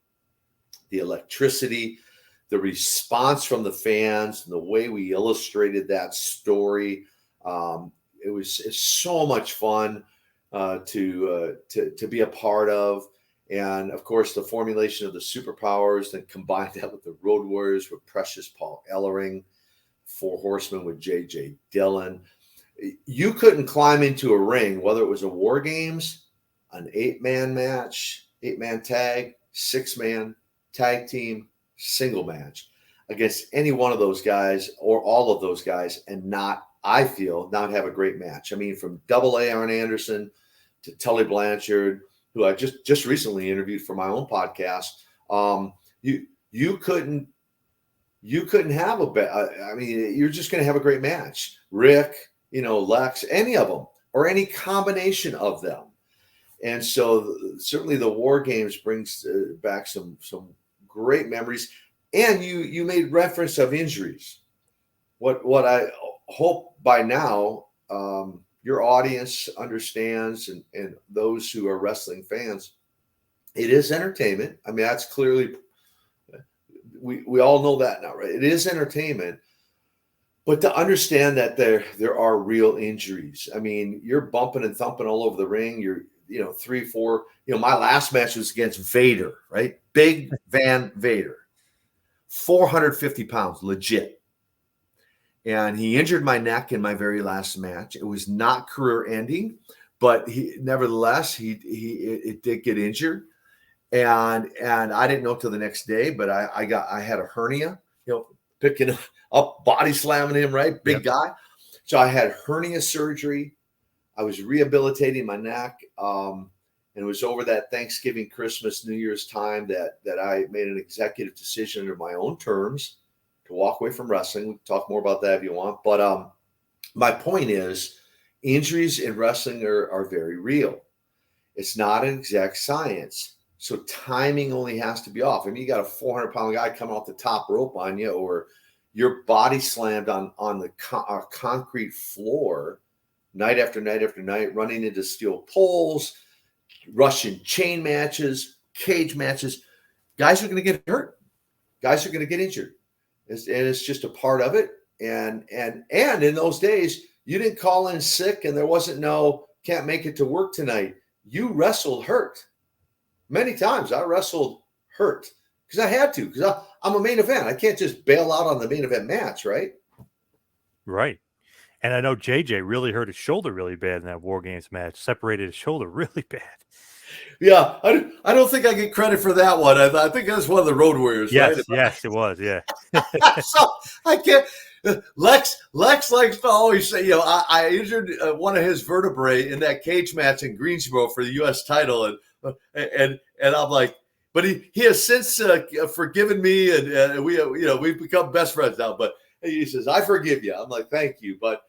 the electricity, the response from the fans, and the way we illustrated that story, it's so much fun to be a part of. And of course, the formulation of the Superpowers, then combine that with the Road Warriors with Precious Paul Ellering, Four Horsemen with J.J. Dillon. You couldn't climb into a ring, whether it was a War Games, an 8-man match, 8-man tag, 6-man tag team, single match, against any one of those guys or all of those guys, and not have a great match. I mean, from Double A Arn Anderson to Tully Blanchard, who I just recently interviewed for my own podcast. You couldn't have I mean, you're just going to have a great match. Rick, Lex, any of them, or any combination of them. And so certainly the War Games brings back some great memories. And you made reference of injuries. What I hope by now your audience understands, and those who are wrestling fans, it is entertainment. I mean, that's clearly, we all know that now, right? It is entertainment, but to understand that there are real injuries. I mean, you're bumping and thumping all over the ring. You're 3, 4. My last match was against Vader, right? Big Van Vader, 450 pounds, legit. And he injured my neck in my very last match. It was not career ending, but nevertheless, it did get injured. And I didn't know till the next day, but I had a hernia, picking up, body slamming him, right? Big guy. So I had hernia surgery. I was rehabilitating my neck. And it was over that Thanksgiving, Christmas, New Year's time that I made an executive decision under my own terms to walk away from wrestling. We can talk more about that if you want. But my point is, injuries in wrestling are very real. It's not an exact science. So timing only has to be off. I mean, you got a 400-pound guy coming off the top rope on you, or your body slammed on the concrete floor night after night after night, running into steel poles, Russian chain matches, cage matches. Guys are going to get hurt. Guys are going to get injured. And it's just a part of it. And in those days, you didn't call in sick and there wasn't no can't make it to work tonight. You wrestled hurt. Many times I wrestled hurt because I had to, because I'm a main event. I can't just bail out on the main event match, right? Right. And I know JJ really hurt his shoulder really bad in that War Games match, separated his shoulder really bad. Yeah, I don't think I get credit for that one. I think that's one of the Road Warriors, yes, right? Yes, it was, yeah. So I can't. Lex likes to always say, I injured one of his vertebrae in that cage match in Greensboro for the U.S. title, and I'm like, but he has since forgiven me, and we've become best friends now. But he says, I forgive you. I'm like, thank you. But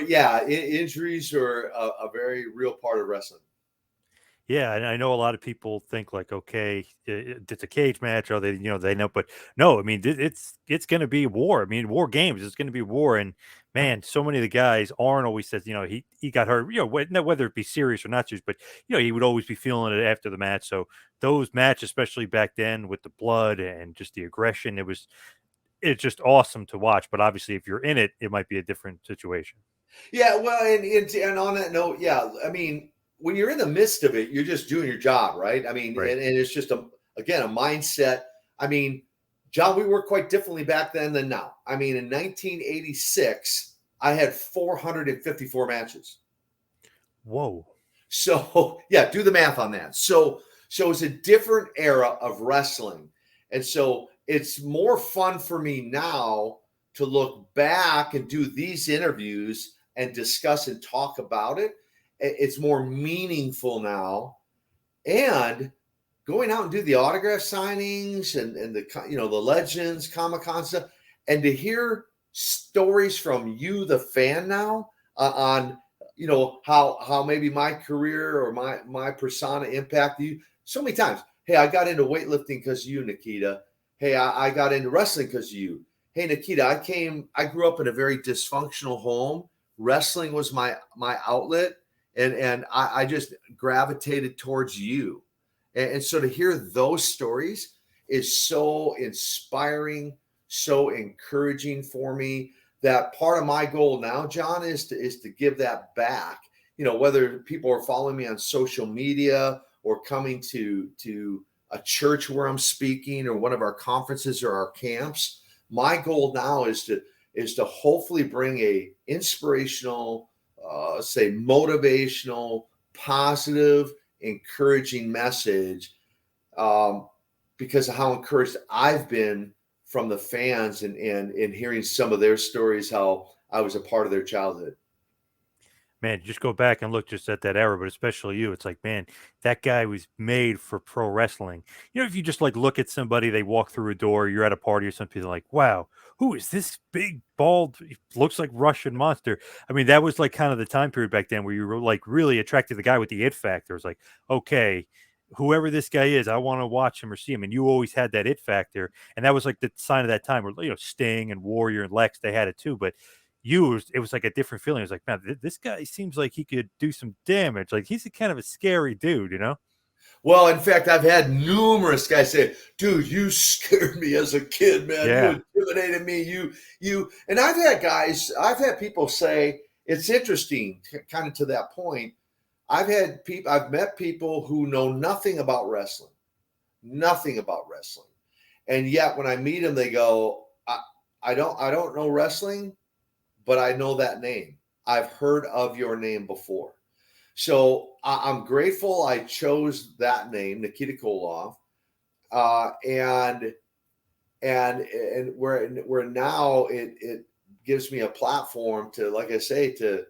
yeah, injuries are a very real part of wrestling. Yeah, and I know a lot of people think like, okay, it's a cage match, or they know, but no, I mean, it's going to be war. I mean, War Games, it's going to be war, and man, so many of the guys. Arn always says, he got hurt, whether it be serious or not serious, but he would always be feeling it after the match. So those matches, especially back then with the blood and just the aggression, it's just awesome to watch. But obviously, if you're in it, it might be a different situation. Yeah, well, and on that note, yeah, I mean, when you're in the midst of it, you're just doing your job, right? I mean, Right. and it's just a mindset. I mean, John, we worked quite differently back then than now. I mean, in 1986, I had 454 matches. Whoa. So yeah, do the math on that. So it's a different era of wrestling. And so it's more fun for me now to look back and do these interviews and discuss and talk about it. It's more meaningful now. And going out and do the autograph signings and the legends, Comic-Con stuff, and to hear stories from you, the fan now, on how maybe my career or my persona impacted you so many times. Hey, I got into weightlifting because of you, Nikita. Hey, I got into wrestling because of you. Hey, Nikita, I grew up in a very dysfunctional home. Wrestling was my outlet. And I just gravitated towards you. And so to hear those stories is so inspiring, so encouraging for me, that part of my goal now, John, is to give that back. Whether people are following me on social media or coming to a church where I'm speaking or one of our conferences or our camps, my goal now is to hopefully bring a inspirational, say motivational, positive, encouraging message, because of how encouraged I've been from the fans and hearing some of their stories, how I was a part of their childhood. Man, just go back and look just at that era, but especially you. It's like, man, that guy was made for pro wrestling. If you just like look at somebody, they walk through a door, you're at a party or something, like, wow, who is this big, bald, looks like Russian monster? I mean, that was like kind of the time period back then where you were like really attracted to the guy with the it factor. It's like, okay, whoever this guy is, I want to watch him or see him. And you always had that it factor. And that was like the sign of that time where, Sting and Warrior and Lex, they had it too. But it was like a different feeling. It was like, man, this guy seems like he could do some damage. Like he's kind of a scary dude, Well, in fact, I've had numerous guys say, dude, you scared me as a kid, man. Yeah. You intimidated me. You, and I've had people say, it's interesting, kind of to that point. I've met people who know nothing about wrestling. And yet when I meet them, they go, I don't know wrestling, but I know that name. I've heard of your name before. So I'm grateful I chose that name, Nikita Koloff. And where now it gives me a platform to, like I say, to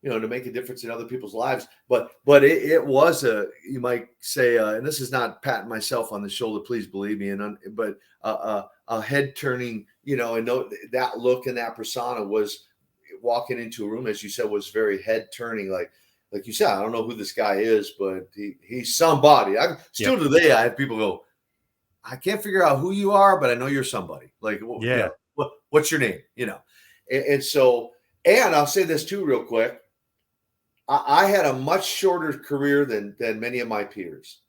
make a difference in other people's lives. But it was you might say, and this is not patting myself on the shoulder, please believe me, but a head turning, and that look and that persona was walking into a room, as you said, was very head turning. Like you said, I don't know who this guy is, but he's somebody. I still today, I have people go, I can't figure out who you are, but I know you're somebody. Like, yeah. what's your name? You know, and so, and I'll say this too, real quick. I had a much shorter career than many of my peers.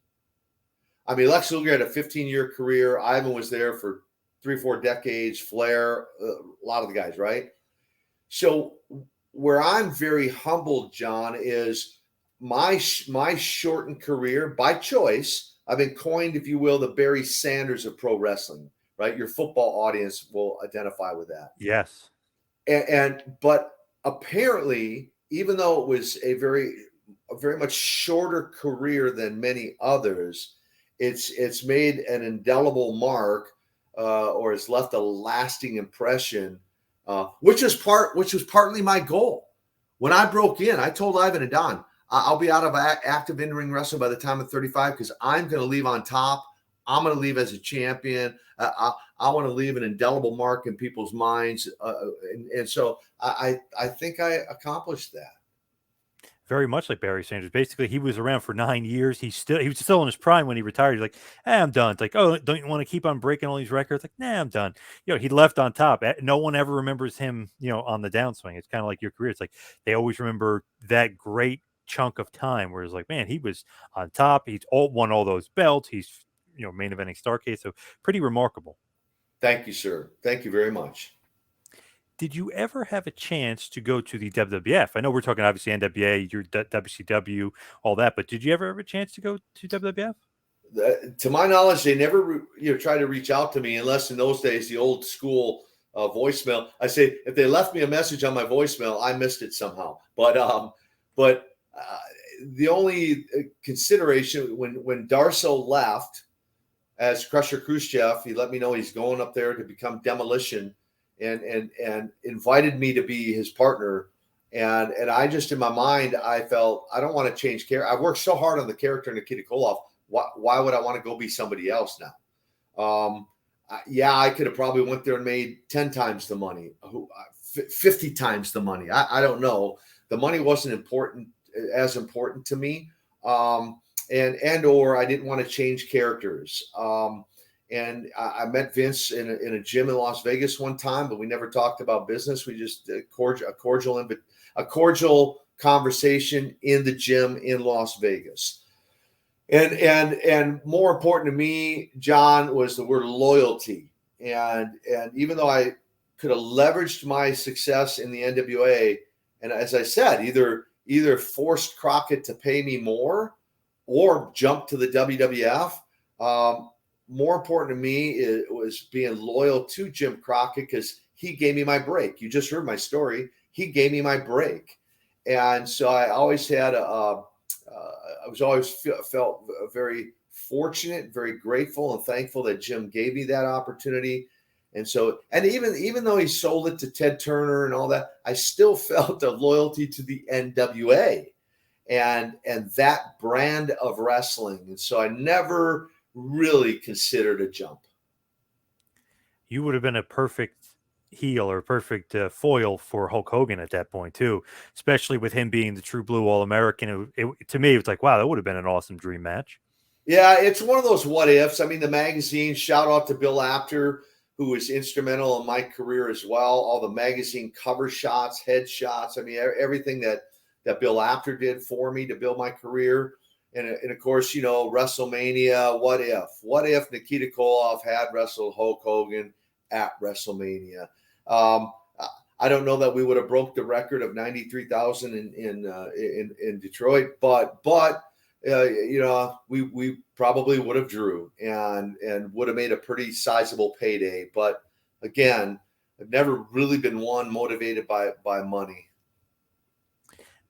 I mean, Lex Luger had a 15-year career. Ivan was there for 3-4 decades. Flair, a lot of the guys, right? So where I'm very humbled, John, is my shortened career by choice. I've been coined, if you will, the Barry Sanders of pro wrestling, right? Your football audience will identify with that. Yes. But apparently, even though it was a very much shorter career than many others, it's made an indelible mark, or has left a lasting impression, which was partly my goal. When I broke in, I told Ivan and Don, I'll be out of active in-ring wrestling by the time of 35 because I'm going to leave on top. I'm going to leave as a champion. I want to leave an indelible mark in people's minds, and so I think I accomplished that. Very much like Barry Sanders. Basically, he was around for 9 years. He was still in his prime when he retired. He's like, I'm done. It's like, oh, don't you want to keep on breaking all these records? Like, nah, I'm done. He left on top. No one ever remembers him, on the downswing. It's kind of like your career. It's like they always remember that great chunk of time where it's like, man, he was on top. He's won all those belts. He's, main eventing Starcade. So pretty remarkable. Thank you, sir. Thank you very much. Did you ever have a chance to go to the WWF? I know we're talking obviously NWA, your WCW, all that, but did you ever have a chance to go to WWF? To my knowledge, they never try to reach out to me unless in those days, the old school voicemail. I say if they left me a message on my voicemail, I missed it somehow. But the only consideration when Darso left as Crusher Khrushchev, he let me know he's going up there to become Demolition. And invited me to be his partner. And I just, in my mind, I felt I don't want to change character. I worked so hard on the character Nikita Koloff. Why would I want to go be somebody else now? I could have probably went there and made 10 times the money, 50 times the money. I don't know. The money wasn't as important to me. Or I didn't want to change characters. And I met Vince in a gym in Las Vegas one time, but we never talked about business. We just a cordial conversation in the gym in Las Vegas. And more important to me, John, was the word loyalty. And even though I could have leveraged my success in the NWA, and as I said, either forced Crockett to pay me more or jump to the WWF. More important to me was being loyal to Jim Crockett because he gave me my break. You just heard my story. He gave me my break. And so I always had felt very fortunate, very grateful and thankful that Jim gave me that opportunity. And so, and even though he sold it to Ted Turner and all that, I still felt a loyalty to the NWA and that brand of wrestling. And so I never really considered a jump. You would have been a perfect heel or perfect foil for Hulk Hogan at that point too, especially with him being the true blue All-American. To me, it's like, wow, that would have been an awesome dream match. Yeah, it's one of those what ifs. I mean, the magazine, shout out to Bill Apter, who was instrumental in my career as well. All the magazine cover shots, head shots. I mean, everything that Bill Apter did for me to build my career. And of course, WrestleMania, what if? What if Nikita Koloff had wrestled Hulk Hogan at WrestleMania? I don't know that we would have broke the record of 93,000 in Detroit, but we probably would have drew and would have made a pretty sizable payday. But again, I've never really been one motivated by money.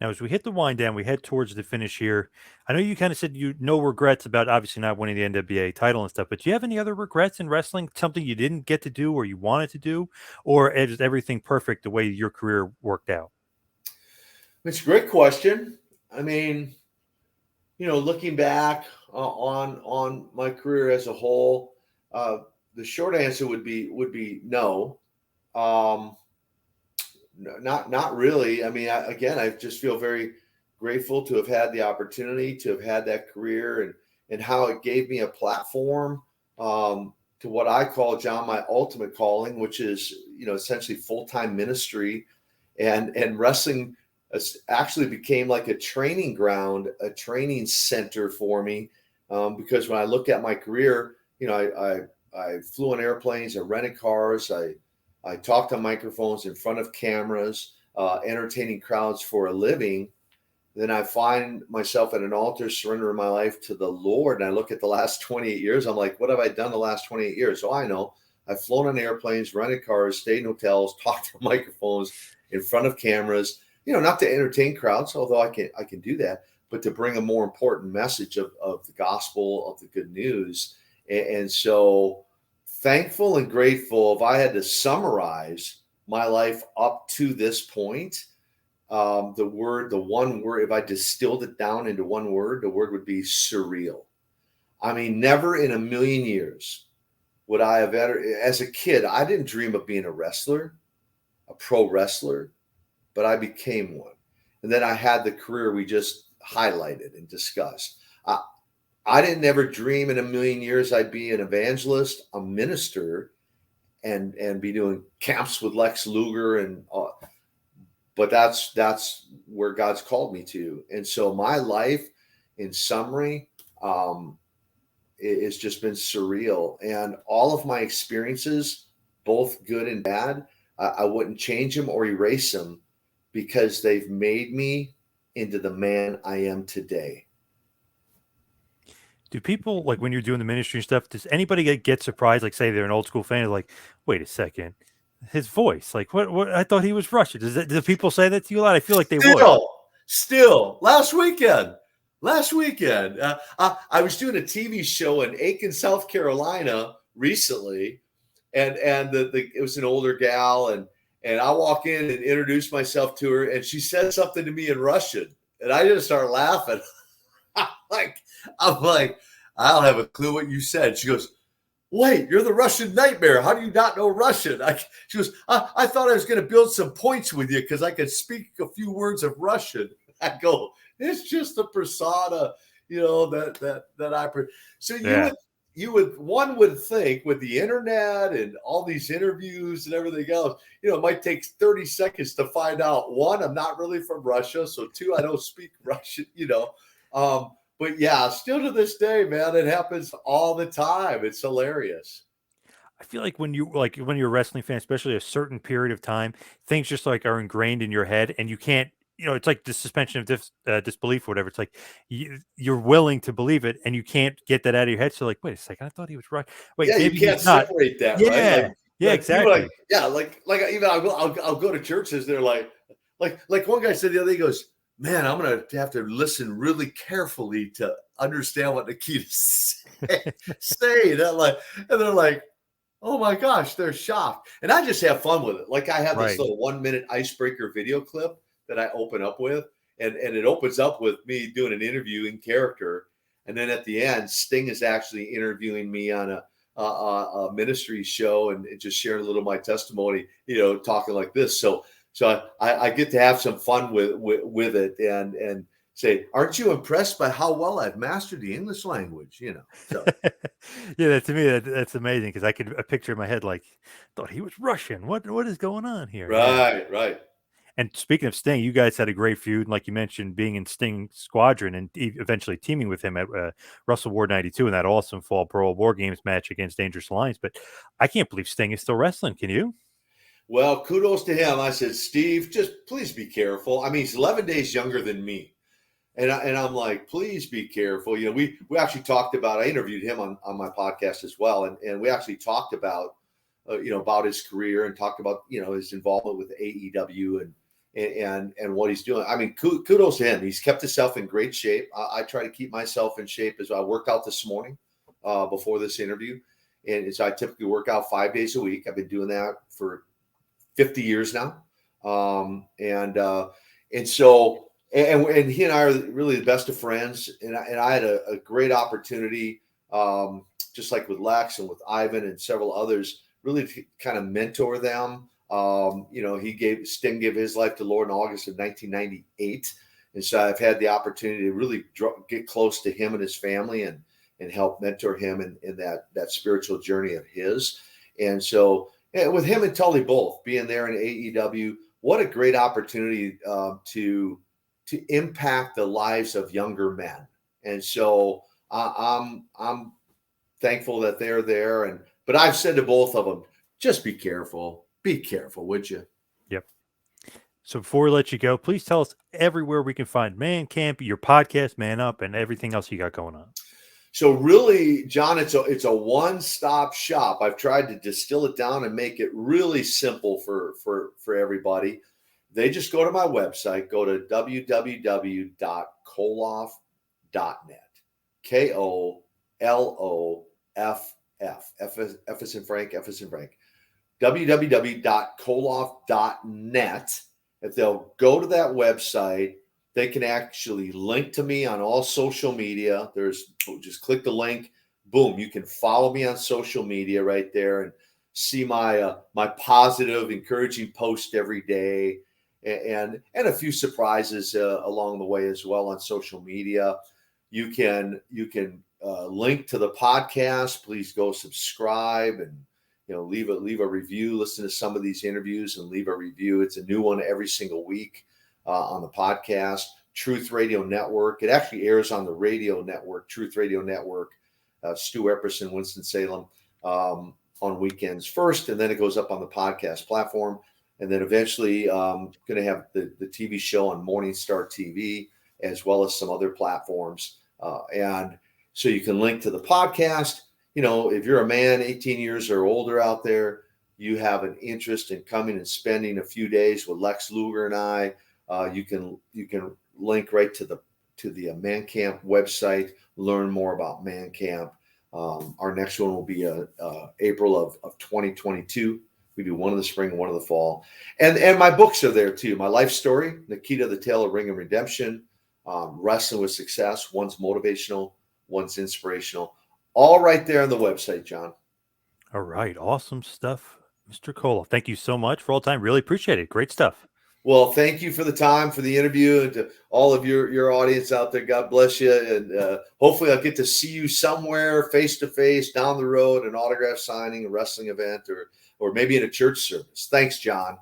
Now, as we hit the wind down, we head towards the finish here. I know you kind of said no regrets about obviously not winning the NWA title and stuff, but do you have any other regrets in wrestling? Something you didn't get to do or you wanted to do? Or is everything perfect the way your career worked out? It's a great question. I mean, looking back on my career as a whole, the short answer would be no. Not really. I mean, I just feel very grateful to have had the opportunity to have had that career and how it gave me a platform to what I call, John, my ultimate calling, which is, essentially full-time ministry, and wrestling actually became like a training ground, a training center for me, because when I look at my career, I flew on airplanes, I rented cars, I talked on microphones in front of cameras, entertaining crowds for a living. Then I find myself at an altar, surrendering my life to the Lord. And I look at the last 28 years. I'm like, what have I done the last 28 years? So I know I've flown on airplanes, rented cars, stayed in hotels, talked on microphones in front of cameras, not to entertain crowds, although I can do that, but to bring a more important message of the gospel, of the good news. And so thankful and grateful. If I had to summarize my life up to this point, the one word, if I distilled it down into one word, the word would be surreal. I mean, never in a million years would I have ever, as a kid, I didn't dream of being a wrestler, a pro wrestler, but I became one. And then I had the career we just highlighted and discussed. I didn't ever dream in a million years I'd be an evangelist, a minister, and be doing camps with Lex Luger and but that's where God's called me to. And so my life, in summary, it's just been surreal. And all of my experiences, both good and bad, I wouldn't change them or erase them, because they've made me into the man I am today. Do people, like, when you're doing the ministry and stuff, does anybody get surprised, like say they're an old school fan, like, wait a second, his voice, like what I thought he was Russian. Do people say that to you a lot? I feel like they would. Still, last weekend, I was doing a TV show in Aiken, South Carolina recently, and it was an older gal, and I walk in and introduce myself to her, and she said something to me in Russian, and I just start laughing. I'm like, I don't have a clue what you said. She goes, wait, you're the Russian nightmare. How do you not know Russian? She goes, I thought I was going to build some points with you because I could speak a few words of Russian. I go, it's just a persona, that I. So one would think with the internet and all these interviews and everything else, it might take 30 seconds to find out, one, I'm not really from Russia. So two, I don't speak Russian, But yeah, still to this day, man, it happens all the time. It's hilarious. I feel like when you're a wrestling fan, especially a certain period of time, things just like are ingrained in your head, and you can't. It's like the suspension of disbelief or whatever. It's like you're willing to believe it, and you can't get that out of your head. So like, wait a second, I thought he was right. Wait, yeah, maybe you can't he's not. separate that, Yeah, right? yeah, exactly. Like even I'll go to churches. They're like one guy said the other day, he goes, man, I'm going to have to listen really carefully to understand what Nikita say. And they're like, oh my gosh, they're shocked. And I just have fun with it. Like I have this little 1 minute icebreaker video clip that I open up with, and it opens up with me doing an interview in character. And then at the end, Sting is actually interviewing me on a ministry show and just sharing a little of my testimony, talking like this. So I get to have some fun with it and say, aren't you impressed by how well I've mastered the English language? So. Yeah, to me that's amazing, because I could picture in my head, like, thought he was Russian. What is going on here? Right. And speaking of Sting, you guys had a great feud, and like you mentioned, being in Sting Squadron and eventually teaming with him at Wrestle War 92 in that awesome Fall Pro War Games match against Dangerous Alliance. But I can't believe Sting is still wrestling. Can you? Well, kudos to him. I said, Steve, just please be careful. I mean, he's 11 days younger than me. And I'm like, please be careful. We actually talked about, I interviewed him on my podcast as well. And we actually talked about, about his career and talked about, his involvement with AEW and what he's doing. I mean, kudos to him. He's kept himself in great shape. I try to keep myself in shape as well. I worked out this morning before this interview. And so I typically work out 5 days a week. I've been doing that for 50 years now. And so he and I are really the best of friends. And I had a great opportunity, just like with Lex and with Ivan and several others, really to kind of mentor them. Sting gave his life to the Lord in August of 1998. And so I've had the opportunity to really get close to him and his family and and help mentor him in that spiritual journey of his. And so with him and Tully both being there in AEW, what a great opportunity to impact the lives of younger men. And so I'm thankful that they're there. But I've said to both of them, just be careful, would you? Yep. So before we let you go, please tell us everywhere we can find Man Camp, your podcast, Man Up, and everything else you got going on. So really, John, it's a one-stop shop. I've tried to distill it down and make it really simple for everybody. They just go to my website, go to www.koloff.net. KOLOFF. F as in Frank, F as in Frank. www.koloff.net. If they'll go to that website, they can actually link to me on all social media. Just click the link, boom, you can follow me on social media right there and see my positive, encouraging post every day, and a few surprises along the way as well on social media. You can link to the podcast. Please go subscribe and leave a review. Listen to some of these interviews and leave a review. It's a new one every single week on the podcast. Truth Radio Network. It actually airs on the radio network, Truth Radio Network. Stu Epperson, Winston-Salem, on weekends first, and then it goes up on the podcast platform. And then eventually going to have the TV show on Morningstar TV, as well as some other platforms. And so you can link to the podcast. If you're a man 18 years or older out there, you have an interest in coming and spending a few days with Lex Luger and I, you can link right to the Man Camp website, learn more about Man Camp. Our next one will be April of 2022. We do one in the spring, one in the fall. And my books are there too. My life story, Nikita, the Tale of Ring and Redemption, Wrestling with Success. One's motivational, one's inspirational. All right there on the website, John. All right. Awesome stuff, Mr. Koloff. Thank you so much for all the time. Really appreciate it. Great stuff. Well, thank you for the time, for the interview, and to all of your audience out there. God bless you. And hopefully I'll get to see you somewhere face-to-face down the road, an autograph signing, a wrestling event, or maybe in a church service. Thanks, John.